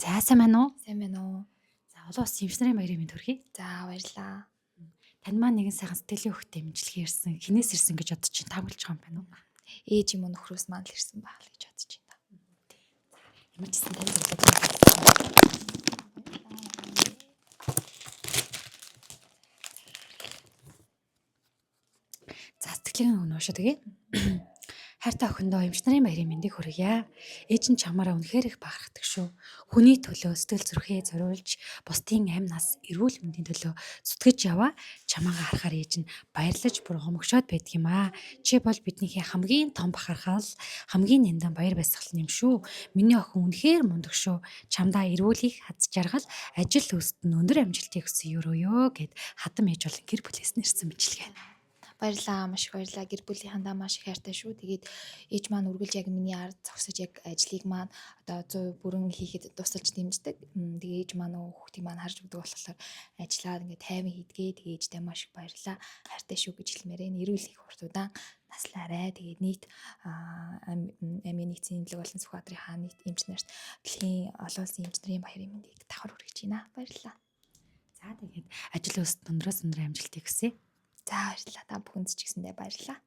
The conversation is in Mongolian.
За сайн байна уу? Сайн байна уу? За олон улсын эмч нарын баярын мэнд хүргэе. За баярлалаа. Тань маань нэгэн сайхан сэтгэлийн хөвгтэй имжлэгээ ирсэн. Хинээс ирсэн гэж бодож чинь таамаглаж байгаа юм байна уу? Ээж юм уу нөхрөөс маань л ирсэн байх л гэж бодож байна. Ямар ч гэсэн тань зөвлөж. За сэтгэлийн өвн уушаа тэгээ. Хайртай охиндоо эмч нарын баярын мэндийг хүргье. Ээж нь чамаараа үнэхээр их бахархдаг шүү. Хүний төлөө сэтгэл зүрхээ зориулж, бусдын амь нас, эрүүл мэндийн төлөө зүтгэж яваа чамаагаа харахаар ээж нь баярлаж бүр гомгшоод байдаг юм аа. Чи бол биднийхээ хамгийн том бахархал, хамгийн нэндан баяр баясгал юм шүү. Миний охин үнэхээр мундаг шүү. Чамдаа эрүүлийг хаз жаргал, ажил өсөлт нь өндөр амжилтыг хүсье өрөөё гэд хатам ээж болон гэр бүлээс нэрсэн мэтлэг. Баярлалаа, маш их баярлалаа. Гэр бүлийнхандаа маш их хайртай шүү. Тэгээд ээж маань үргэлж яг миний ард зогсож яг ажлыг маань одоо 100% бүрэн хийхэд тусалж дэмждэг. Тэгээд ээж маань хүүхдийг маань харж өгдөг болохоор ажиллаад ингээд тайван хийдгээ. Тэгээд ээжтэй маш их баярлалаа. Хайртай шүү гэж хэлмээр энэ эрүүл их хурдудаан наслаарай. Тэгээд нийт амийн нэгдсэн эмнэлэг болон Сүхбаатарын хаан нийт эмч нарт дэлхийн олон улсын эмч нарын баярын мэндийг давхар хүргэж байна. Баярлалаа. За тэгээд ажил өсөлт өндрөөс өндөр амжилтыг хүсье. За баярлалаа. Та бүхэнд ч гэсэндээ баярлалаа.